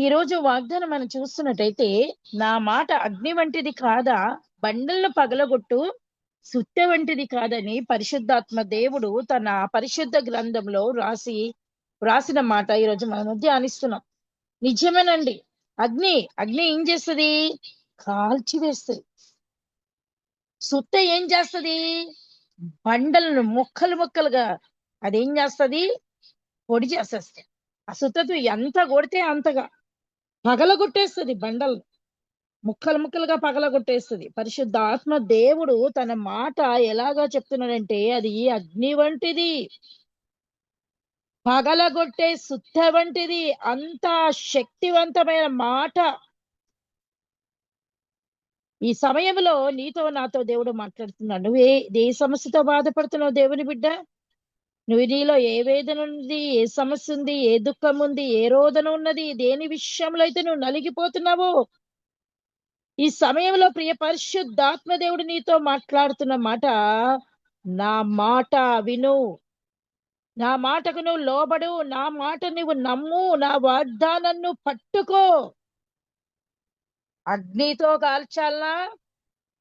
ఈ రోజు వాగ్దానం మనం చూస్తున్నట్టయితే, నా మాట అగ్ని వంటిది కాదా, బండలను పగలగొట్టు సుత్తె వంటిది కాదని పరిశుద్ధాత్మ దేవుడు తన పరిశుద్ధ గ్రంథంలో వ్రాసిన మాట ఈరోజు మనం ధ్యానిస్తున్నాం. నిజమేనండి. అగ్ని అగ్ని ఏం చేస్తుంది? కాల్చివేస్తుంది. సుత్తె ఏం చేస్తుంది? బండలను ముక్కలు ముక్కలుగా అదేం చేస్తుంది? పొడి చేసేస్తుంది. ఆ సుత్తతో ఎంత కొడితే అంతగా పగలగొట్టేస్తుంది బండలు. ముక్కలు ముక్కలుగా పగలగొట్టేస్తుంది. పరిశుద్ధాత్మ దేవుడు తన మాట ఎలాగా చెప్తున్నాడంటే, అది అగ్ని వంటిది, పగలగొట్టే సుత్త వంటిది. అంత శక్తివంతమైన మాట. ఈ సమయంలో నీతో నాతో దేవుడు మాట్లాడుతున్నాడు. ఏ సమస్యతో బాధపడుతున్నావు దేవుని బిడ్డ? నీలో ఏ వేదన ఉంది, ఏ సమస్య ఉంది, ఏ దుఃఖం ఉంది, ఏ రోదన ఉన్నది, దేని విషయంలో అయితే నువ్వు నలిగిపోతున్నావో ఈ సమయంలో ప్రియ పరిశుద్ధాత్మ దేవుడు నీతో మాట్లాడుతున్న మాట, నా మాట విను, నా మాటకు నువ్వు లోబడు, నా మాట నువ్వు నమ్ము, నా వాగ్దానాన్ని పట్టుకో. అగ్నితో కాల్చాలనా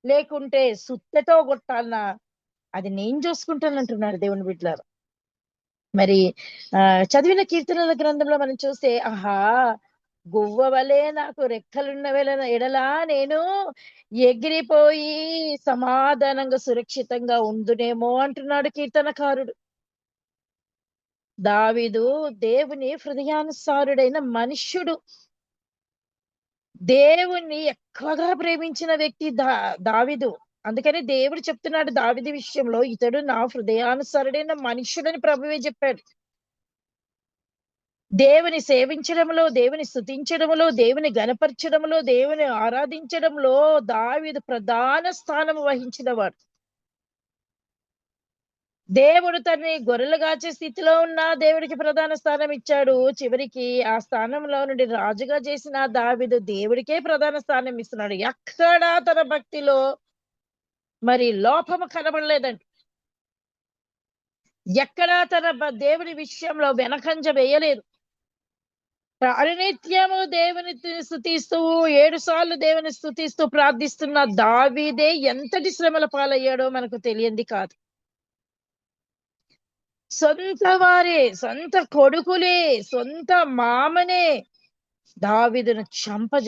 లేకుంటే సుత్తెతో కొట్టాలనా అది నేను చూసుకుంటానంటున్నాడు దేవుని బిడ్డలారా. మరి చదివిన కీర్తనల గ్రంథంలో మనం చూస్తే, ఆహా, గువ్వ వలె నాకు రెక్కలున్న ఎడలా నేను ఎగిరిపోయి సమాధానంగా సురక్షితంగా ఉండునేమో అంటున్నాడు కీర్తనకారుడు. దావీదు దేవుని హృదయానుసారుడైన మనుష్యుడు. దేవుణ్ణి ఎక్కువగా ప్రేమించిన వ్యక్తి దావీదు. అందుకని దేవుడు చెప్తున్నాడు దావీదు విషయంలో, ఇతడు నా హృదయానుసారుడైన మనుష్యుడని ప్రభువే చెప్పాడు. దేవుని సేవించడంలో, దేవుని స్తుతించడంలో, దేవుని గణపరచడంలో, దేవుని ఆరాధించడంలో దావీదు ప్రధాన స్థానం వహించిన వాడు. దేవుడు తనని గొర్రెలు కాచే స్థితిలో ఉన్న దేవుడికి ప్రధాన స్థానం ఇచ్చాడు. చివరికి ఆ స్థానంలో నుండి రాజుగా చేసిన దావీదు దేవుడికే ప్రధాన స్థానం ఇస్తున్నాడు. ఎక్కడా తన భక్తిలో మరి లోపము కనబడలేదండి. ఎక్కడా తన దేవుడి విషయంలో వెనకంజ వేయలేదు. ప్రాణనిత్యము దేవుని స్తుతిస్తూ 7 సార్లు దేవుని స్తుతిస్తూ ప్రార్థిస్తున్న దావీదే ఎంతటి శ్రమల పాలయ్యాడో మనకు తెలియంది కాదు. సొంత వారే, సొంత కొడుకులే, సొంత మామనే దావీదును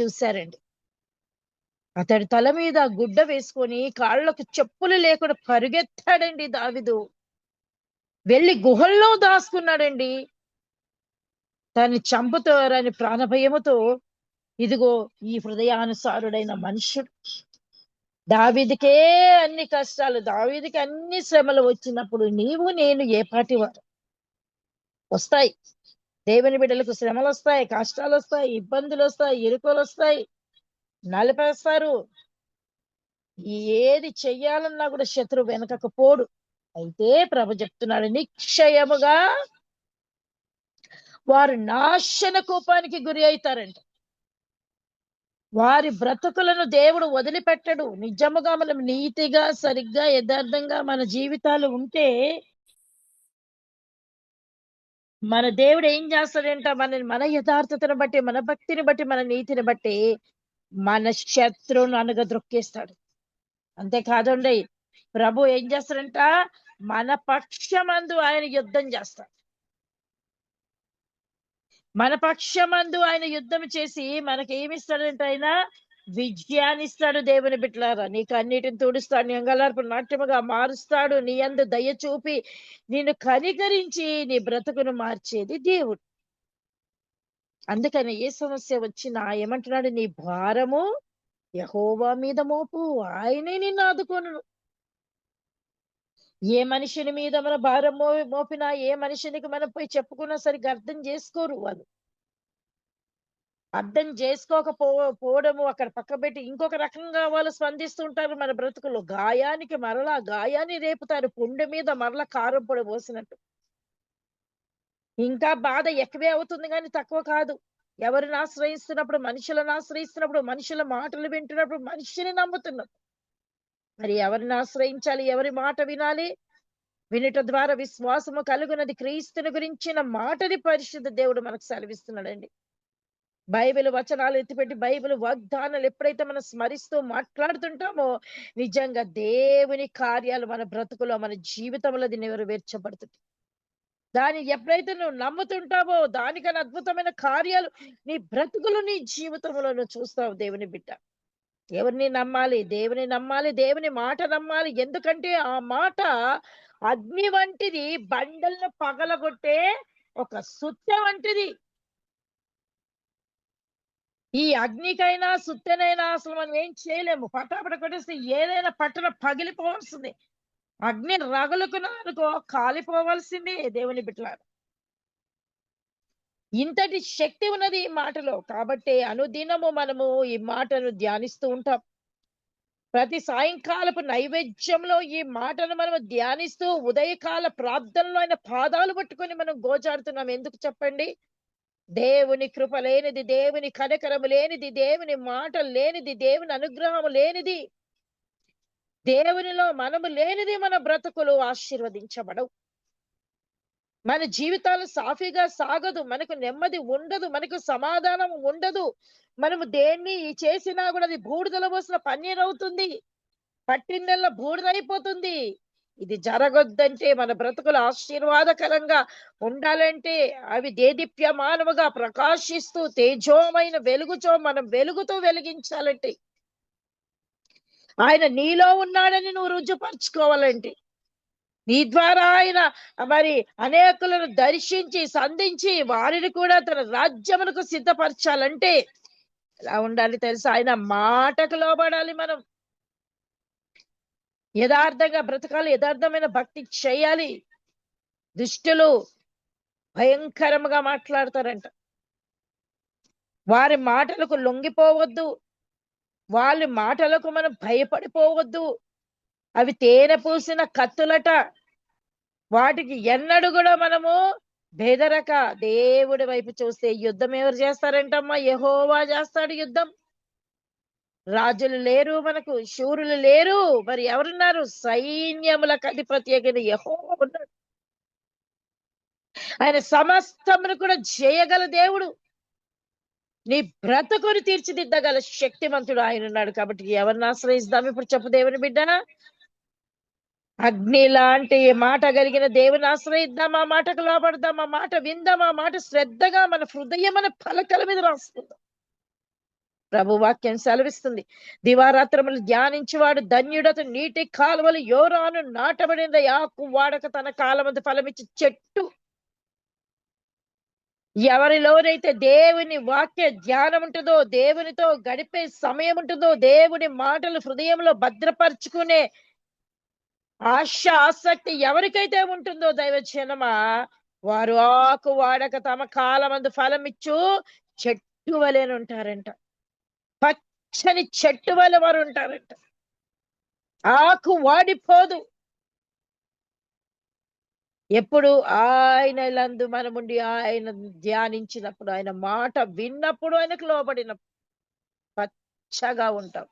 చూశారండి. అతడి తల మీద గుడ్డ వేసుకొని కాళ్ళకు చెప్పులు లేకుండా పరుగెత్తాడండి దావీదు. వెళ్ళి గుహల్లో దాసుకున్నాడండి. తను చంపుతారని ప్రాణభయముతో. ఇదిగో ఈ హృదయానుసారుడైన మనుష్యుడు. దావీదుకే అన్ని కష్టాలు, దావీదుకి అన్ని శ్రమలు వచ్చినప్పుడు నీవు నేను ఏ పాటి వారు? వస్తాయి. దేవుని బిడ్డలకు శ్రమలు వస్తాయి, కష్టాలు వస్తాయి, ఇబ్బందులు వస్తాయి, ఇరుకులు వస్తాయి, నలిపేస్తారు. ఏది చెయ్యాలన్నా కూడా శత్రువు వెనకకు పోడు. అయితే ప్రభు చెప్తున్నాడు, నిశ్చయముగా వారు నాశన కోపానికి గురి అవుతారంట. వారి బ్రతుకులను దేవుడు వదిలిపెట్టడు. నిజముగా మనం నీతిగా, సరిగ్గా, యథార్థంగా మన జీవితాలు ఉంటే మన దేవుడు ఏం చేస్తాడంట? మన యథార్థతను బట్టి, మన భక్తిని బట్టి, మన నీతిని బట్టి మన శత్రువును అనగద్రొక్కేస్తాడు. అంతేకాదండి, ప్రభు ఏం చేస్తాడంట? మన పక్షమందు ఆయన యుద్ధం చేస్తాడు. మన పక్షమందు ఆయన యుద్ధం చేసి మనకేమిస్తాడంటే ఆయన విజయాన్ని ఇస్తాడు. దేవుని బిడ్డలారా, నీకు అన్నిటిని తుడుస్తాడు, నీ అంగలార్పు నాట్యముగా మారుస్తాడు, నీ యందు దయ చూపి నిన్ను కనికరించి నీ బ్రతుకును మార్చేది దేవుడు. అందుకని ఏ సమస్య వచ్చినా ఏమంటున్నాడు? నీ భారము యెహోవా మీద మోపు, ఆయనే నిన్ను ఆదుకొనును. ఏ మనిషిని మీద మన భారం మోపినా, ఏ మనిషినికి మనం పోయి చెప్పుకున్నా సరిగ్గా అర్థం చేసుకోరు వాళ్ళు. అర్థం చేసుకోకపోవడము అక్కడ పక్క పెట్టి ఇంకొక రకంగా వాళ్ళు స్పందిస్తుంటారు. మన బ్రతుకులో గాయానికి మరలా గాయాన్ని రేపుతారు, పుండె మీద మరలా కారం పొడి పోసినట్టు. ఇంకా బాధ ఎక్కువే అవుతుంది కానీ తక్కువ కాదు. ఎవరిని ఆశ్రయిస్తున్నప్పుడు, మనుషులను ఆశ్రయిస్తున్నప్పుడు, మనుషుల మాటలు వింటున్నప్పుడు, మనిషిని నమ్ముతున్నప్పుడు మరి ఎవరిని ఆశ్రయించాలి? ఎవరి మాట వినాలి? వినుట ద్వారా విశ్వాసము కలుగునది. క్రీస్తుని గురించిన మాటని పరిశుద్ధ దేవుడు మనకు సెలవిస్తున్నాడండి. బైబిల్ వచనాలు ఎత్తిపెట్టి బైబిల్ వాగ్దానాలు ఎప్పుడైతే మనం స్మరిస్తూ మాట్లాడుతుంటామో నిజంగా దేవుని కార్యాలు మన బ్రతుకులో మన జీవితంలో అది నెరవేర్చబడుతుంది. దాన్ని ఎప్పుడైతే నువ్వు నమ్ముతుంటావో దానికన్నా అద్భుతమైన కార్యాలు నీ బ్రతుకులు నీ జీవితంలో నువ్వు చూస్తావు. దేవుని బిడ్డ ఎవరిని నమ్మాలి? దేవుని నమ్మాలి, దేవుని మాట నమ్మాలి. ఎందుకంటే ఆ మాట అగ్ని వంటిది, బండలను పగలగొట్టే ఒక సుత్తె వంటిది. ఈ అగ్నికైనా సుత్తెనైనా అసలు మనం ఏం చేయలేము. పటాపట కొట్టేస్తే ఏదైనా పట్టణ పగిలిపోవాల్సిందే. అగ్ని రగులుకున్నా అనుకో కాలిపోవాల్సిందే. దేవుని బిడ్డలారా, ఇంతటి శక్తి ఉన్నది ఈ మాటలో. కాబట్టి అనుదినము మనము ఈ మాటను ధ్యానిస్తూ ఉంటాం. ప్రతి సాయంకాలపు నైవేద్యంలో ఈ మాటను మనం ధ్యానిస్తూ ఉదయకాల ప్రార్థనలో ఆయన పాదాలు పట్టుకొని మనం గోజాడుతున్నాం. ఎందుకు చెప్పండి? దేవుని కృప లేనిది, దేవుని కనికరము లేనిది, దేవుని మాట లేనిది, దేవుని అనుగ్రహం లేనిది, దేవునిలో మనము లేనిది మన బ్రతుకులు ఆశీర్వదించబడవు. మన జీవితాలు సాఫీగా సాగదు, మనకు నెమ్మది ఉండదు, మనకు సమాధానం ఉండదు. మనము దేన్ని చేసినా కూడా అది బూడిదల పోసిన పన్నీరవుతుంది, పట్టిందల్లా బూడిదైపోతుంది. ఇది జరగొద్దంటే మన బ్రతుకులు ఆశీర్వాదకరంగా ఉండాలంటే అవి దేదీప్యమానముగా ప్రకాశిస్తూ తేజోమైన వెలుగుతో మనం వెలుగుతూ వెలిగించాలంటే ఆయన నీలో ఉన్నాడని నువ్వు రుజుపరుచుకోవాలంటే నీ ద్వారా ఆయన మరి అనేకులను దర్శించి సంధించి వారిని కూడా తన రాజ్యమునకు సిద్ధపరచాలంటే ఎలా ఉండాలి తెలుసా? ఆయన మాటకు లోబడాలి. మనం యథార్థంగా బ్రతకాలి, యథార్థమైన భక్తి చేయాలి. దుష్టులు భయంకరంగా మాట్లాడతారంట. వారి మాటలకు లొంగిపోవద్దు, వాళ్ళ మాటలకు మనం భయపడిపోవద్దు. అవి తేనె పూసిన కత్తులట. వాటికి ఎన్నడూ కూడా మనము బెదరక దేవుడి వైపు చూస్తే యుద్ధం ఎవరు చేస్తారంటమ్మా? యెహోవా చేస్తాడు యుద్ధం. రాజులు లేరు, మనకు శూరులు లేరు, మరి ఎవరున్నారు? సైన్యములకు అధిపతి అయిన యెహోవా ఉన్నాడు. ఆయన సమస్తమును కూడా చేయగల దేవుడు. నీ బ్రతుకుని తీర్చిదిద్దగల శక్తిమంతుడు ఆయన ఉన్నాడు. కాబట్టి ఎవరిని ఆశ్రయిస్తాం ఇప్పుడు చెప్పు దేవుని బిడ్డ? అగ్ని లాంటి మాట కలిగిన దేవుని ఆశ్రయిద్దాం, ఆ మాటకు లోపడదాం, ఆ మాట విందాం, ఆ మాట శ్రద్ధగా మన హృదయం మన పలకల మీద రాసుకుందాం. ప్రభు వాక్యం సెలవిస్తుంది, దివారాత్రములు ధ్యానించువాడు ధన్యుడత. నీటి కాలువలు యోరాను నాటబడిన ఆకు వాడక తన కాలమందు ఫలమిచ్చి చెట్టు. ఎవరిలోనైతే దేవుని వాక్య ధ్యానం ఉంటుందో, దేవునితో గడిపే సమయం ఉంటుందో, దేవుని మాటలు హృదయంలో భద్రపరుచుకునే ఆశ ఆసక్తి ఎవరికైతే ఉంటుందో దైవజనమా, వారు ఆకు వాడక తమ కాలమందు ఫలమిచ్చు చెట్టు వలెనుంటారంట. పచ్చని చెట్టు వలె వారు ఉంటారంట. ఆకు వాడిపోదు. ఎప్పుడు ఆయనలందు మనముండి ఆయన ధ్యానించినప్పుడు, ఆయన మాట విన్నప్పుడు, ఆయనకు లోబడినప్పుడు పచ్చగా ఉంటాం.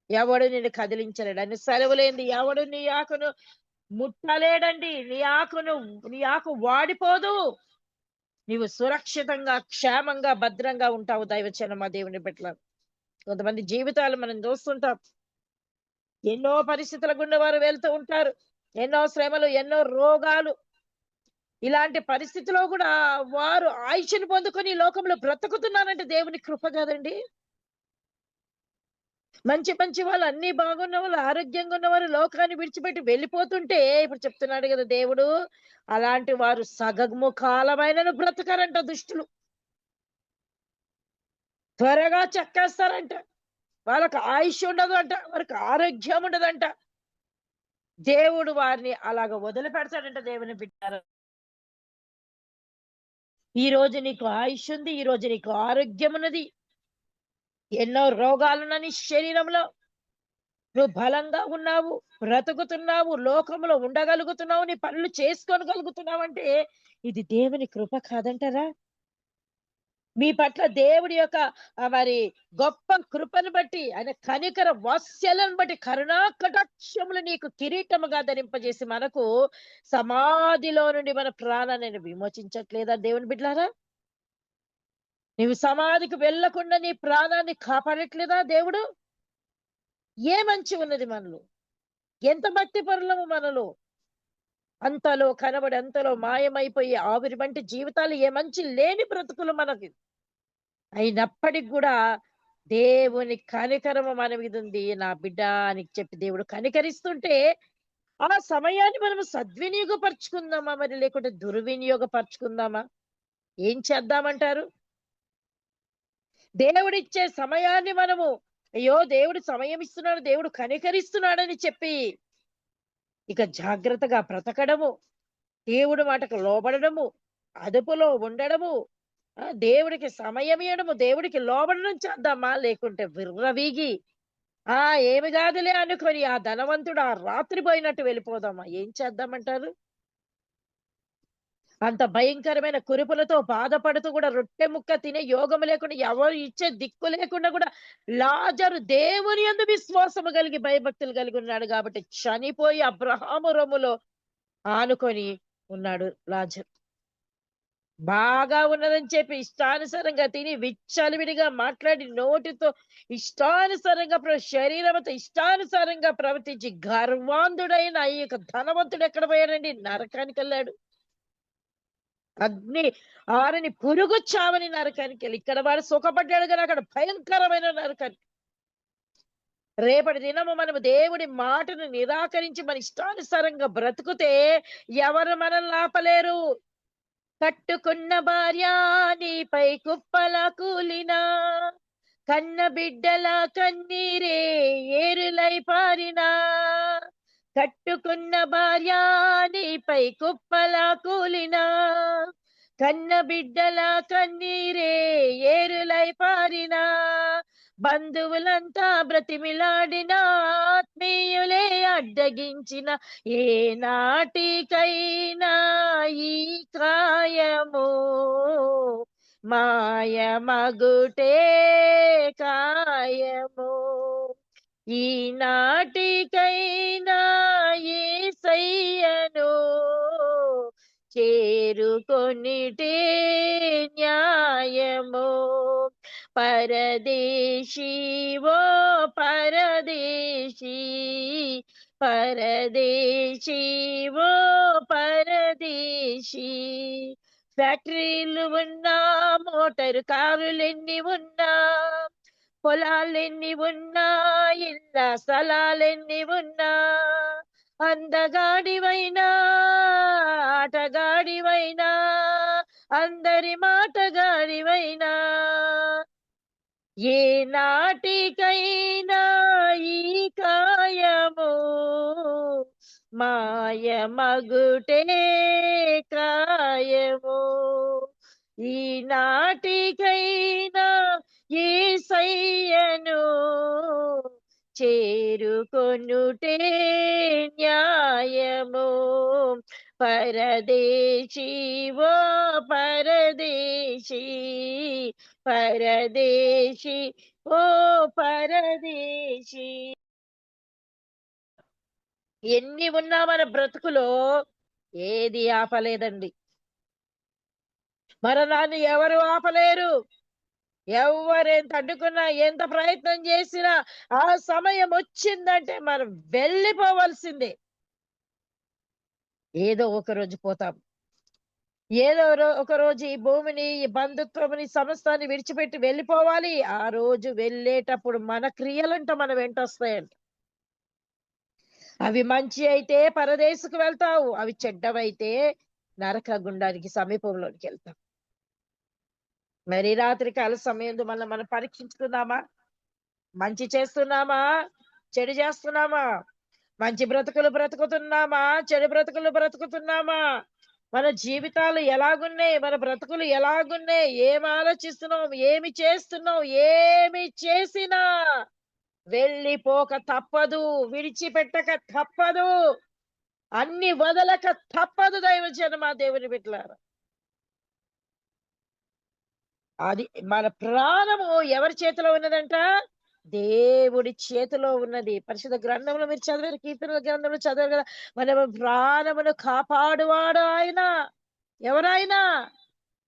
ఎవడు నిన్ను కదిలించలేడు. ఆయన సెలవులేంది ఎవడు నీ ఆకును ముట్టలేడండి. నీ ఆకు వాడిపోదు. నీవు సురక్షితంగా, క్షేమంగా, భద్రంగా ఉంటావు. దైవచనమా దేవుని బిడ్డల, కొంతమంది జీవితాలు మనం చూస్తుంటాం. ఎన్నో పరిస్థితుల గుండా వారు వెళ్తూ ఉంటారు. ఎన్నో శ్రమలు, ఎన్నో రోగాలు. ఇలాంటి పరిస్థితిలో కూడా వారు ఆయుష్ను పొందుకొని ఈ లోకంలో బ్రతుకుతున్నారంటే దేవుని కృప కదండి. మంచి మంచి వాళ్ళు, అన్ని బాగున్న వాళ్ళు, ఆరోగ్యంగా ఉన్నవారు లోకాన్ని విడిచిపెట్టి వెళ్ళిపోతుంటే ఇప్పుడు చెప్తున్నాడు కదా దేవుడు, అలాంటి వారు సగము కాలమైనను బ్రతకరంట. దుష్టులు త్వరగా చెక్కేస్తారంట. వాళ్ళకి ఆయుష్ ఉండదు అంట, వారికి ఆరోగ్యం ఉండదంట. దేవుడు వారిని అలాగ వదిలిపెడతాడంట. దేవుని బిడ్డారు, ఈ రోజు నీకు ఆయుష్ ఉంది, ఈ రోజు నీకు ఆరోగ్యం ఉన్నది. ఎన్నో రోగాలున్న నీ శరీరంలో నువ్వు బలంగా ఉన్నావు, బ్రతుకుతున్నావు, లోకంలో ఉండగలుగుతున్నావు, నీ పనులు చేసుకోగలుగుతున్నావు అంటే ఇది దేవుని కృప కాదంటారా? మీ పట్ల దేవుడి యొక్క మరి గొప్ప కృపను బట్టి, ఆయన కనికర వాత్సల్యాన్ని బట్టి, కరుణా కటాక్షములు నీకు కిరీటముగా ధరింపజేసి మనకు సమాధిలో నుండి మన ప్రాణాన్ని విమోచించట్లేదా దేవుని బిడ్డలారా? నీవు సమాధికి వెళ్ళకుండా నీ ప్రాణాన్ని కాపాడట్లేదా దేవుడు? ఏ మంచి ఉన్నది మనలో? ఎంత భక్తి పరులము మనలో? అంతలో కనబడి అంతలో మాయమైపోయి ఆవిరి వంటి జీవితాలు, ఏ మంచి లేని బ్రతుకులు మనకి. అయినప్పటికి కూడా దేవుని కనికరము మన మీద ఉంది. నా బిడ్డ అని చెప్పి దేవుడు కనికరిస్తుంటే, ఆ సమయాన్ని మనము సద్వినియోగపరుచుకుందామా, మరి లేకుంటే దుర్వినియోగపరుచుకుందామా? ఏం చేద్దామంటారు? దేవుడిచ్చే సమయాన్ని మనము, అయ్యో దేవుడు సమయం ఇస్తున్నాడు, దేవుడు కనికరిస్తున్నాడని చెప్పి ఇక జాగ్రత్తగా బ్రతకడము, దేవుడి మాటకు లోబడడము, అదుపులో ఉండడము, దేవుడికి సమయం ఇవ్వడము, దేవుడికి లోబడడం చేద్దామా? లేకుంటే విర్రవీగి ఆ ఏమి కాదులే అనుకొని ఆ ధనవంతుడు ఆ రాత్రి పోయినట్టు వెళ్ళిపోదామా? ఏం చేద్దామంటారు? అంత భయంకరమైన కురుపులతో బాధపడుతూ కూడా రొట్టె ముక్క తినే యోగం లేకుండా, ఎవరు ఇచ్చే దిక్కు లేకుండా కూడా లాజరు దేవుని యందు విశ్వాసము కలిగి భయభక్తులు కలిగి ఉన్నాడు కాబట్టి చనిపోయి అబ్రహాము రొమ్ములో ఆనుకొని ఉన్నాడు లాజరు. బాగా ఉన్నదని చెప్పి ఇష్టానుసారంగా తిని విచ్చలవిడిగా మాట్లాడి నోటితో ఇష్టానుసారంగా శరీరంతో ఇష్టానుసారంగా ప్రవర్తించి గర్వాంధుడైన ఈ యొక్క ధనవంతుడు ఎక్కడ పోయాడండి? నరకానికి వెళ్ళాడు. అగ్ని ఆరని పురుగు చావని నరకానికి వెళ్ళి, ఇక్కడ వాడు సుఖపడ్డాడు కానీ అక్కడ భయంకరమైన నరకానికి. రేపటి దినము మనము దేవుడి మాటను నిరాకరించి మన ఇష్టానుసారంగా బ్రతుకుతే ఎవరు మనల్ని ఆపలేరు. కట్టుకున్న భార్య నీపై కుప్పలా కూలినా, కన్న బిడ్డల కన్నీరే ఏరులై పారినా. కట్టుకున్న భార్య నీపై కుప్పలా కూలినా, కన్న బిడ్డల కన్నీరే ఏరులై పారినా. బంధువులంతా బ్రతిమిలాడిన, ఆత్మీయులే అడ్డగించిన, ఏ నాటికైనా ఈ కాయము మాయమగుటే కాయము. ఈ నాటికైనా యేసయ్యను చేరుకొనిటే న్యాయము. పరదేశీ ఓ పరదేశీ, పరదేశీ ఓ పరదేశీ. ఫ్యాక్టరీలు ఉన్నా, మోటారు కారులెన్ని ఉన్నా, పొలాలెన్ని ఉన్నా, ఇళ్ళ స్థలాలెన్ని ఉన్నా, అందగాడివైనా ఆటగాడివైనా, అందరి మాటగాడివైనా, ఏ నాటికైనా ఈ కాయము మాయమగుటే కాయము. ఈ నాటికైనా యేసయ్యను చేరుకొనుటే న్యాయము. పరదేశీ ఓ పరదేశీ, పరదేశీ ఓ పరదేశీ. ఎన్ని ఉన్నా మన బ్రతుకులో ఏది ఆపలేదండి. మరణాన్ని ఎవరు ఆపలేరు. ఎవరెంత అడ్డుకున్నా, ఎంత ప్రయత్నం చేసినా, ఆ సమయం వచ్చిందంటే మనం వెళ్ళిపోవలసిందే. ఏదో ఒక రోజు పోతాం. ఏదో ఒక రోజు ఈ భూమిని, ఈ బంధుత్వముని, సమస్తాన్ని విడిచిపెట్టి వెళ్ళిపోవాలి. ఆ రోజు వెళ్ళేటప్పుడు మన క్రియలంట మన వెంట వస్తాయంట. అవి మంచి అయితే పరదేశకు వెళ్తావు, అవి చెడ్డవైతే నరక గుండానికి సమీపంలోనికి వెళ్తాం. మరి రాత్రి కాల సమయంలో మనం పరీక్షించుకుందామా? మంచి చేస్తున్నామా, చెడు చేస్తున్నామా? మంచి బ్రతుకులు బ్రతుకుతున్నామా, చెడు బ్రతుకులు బ్రతుకుతున్నామా? మన జీవితాలు ఎలాగున్నాయి, మన బ్రతుకులు ఎలాగున్నాయి, ఏం ఆలోచిస్తున్నాం, ఏమి చేస్తున్నాం? ఏమి చేసినా వెళ్ళిపోక తప్పదు, విడిచిపెట్టక తప్పదు, అన్ని వదలక తప్పదు. దైవజనమా, దేవుని బిడ్డలారా, అది మన ప్రాణము ఎవరి చేతిలో ఉన్నదంట? దేవుడి చేతిలో ఉన్నది. పరిశుద్ధ గ్రంథంలో మీరు చదివారు, కీర్తనల గ్రంథంలో చదివారు కదా, మన ప్రాణమును కాపాడువాడు ఆయన. ఎవరాయన?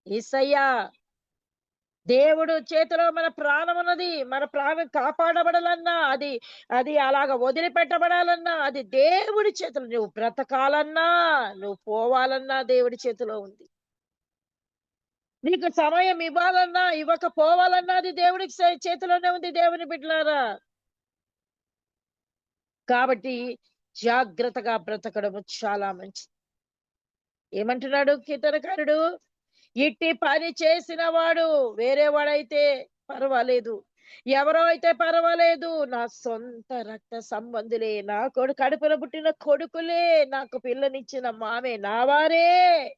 యేసయ్య. దేవుడు చేతిలో మన ప్రాణం ఉన్నది. మన ప్రాణం కాపాడబడాలన్నా, అది అది అలాగ వదిలిపెట్టబడాలన్నా, అది దేవుడి చేతిలో. నువ్వు బ్రతకాలన్నా, నువ్వు పోవాలన్నా దేవుడి చేతిలో ఉంది. నీకు సమయం ఇవ్వాలన్నా, ఇవ్వకపోవాలన్నా అది దేవుడికి చేతిలోనే ఉంది దేవుని బిడ్డలారా. కాబట్టి జాగ్రత్తగా బ్రతకడము చాలా మంచిది. ఏమంటున్నాడు కీర్తనకారుడు? ఇట్టి పని చేసిన వాడు వేరే వాడైతే పర్వాలేదు. ఎవరో అయితే పర్వాలేదు. నా సొంత రక్త సంబంధులే, నా కడుపున పుట్టిన కొడుకులే, నాకు పిల్లనిచ్చిన మామే నా వారే.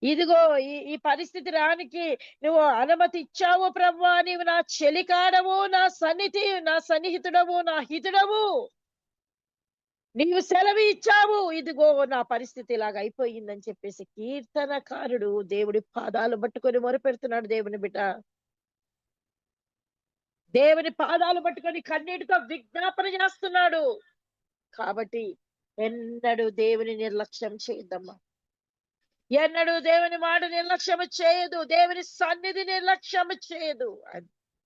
ఇదిగో ఈ ఈ పరిస్థితి రానికి నువ్వు అనుమతి ఇచ్చావు ప్రభువా. నీవు నా చెలికాడవు, నా సన్నిహితుడవు, నా హితుడవు. నీవు సెలవు ఇచ్చావు. ఇదిగో నా పరిస్థితి ఇలాగ అయిపోయిందని చెప్పేసి కీర్తనకారుడు దేవుడి పాదాలు పట్టుకొని మొరపెడుతున్నాడు దేవుని బిడ్డ. దేవుని పాదాలు పట్టుకొని కన్నీటితో విజ్ఞాపన చేస్తున్నాడు. కాబట్టి ఎన్నడూ దేవుని నిర్లక్ష్యం చేయొద్దమ్మా. ఎన్నడూ దేవుని మాట నిర్లక్ష్యం చేయదు. దేవుని సన్నిధి నిర్లక్ష్యం చేయదు.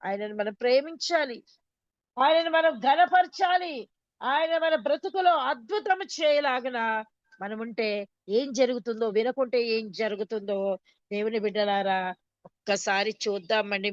ఆయనను మనం ప్రేమించాలి. ఆయనను మనం ఘనపరచాలి. ఆయన మన బ్రతుకులో అద్భుతం చేయలాగన మనముంటే ఏం జరుగుతుందో, వినకుంటే ఏం జరుగుతుందో దేవుని బిడ్డలారా ఒక్కసారి చూద్దామండి.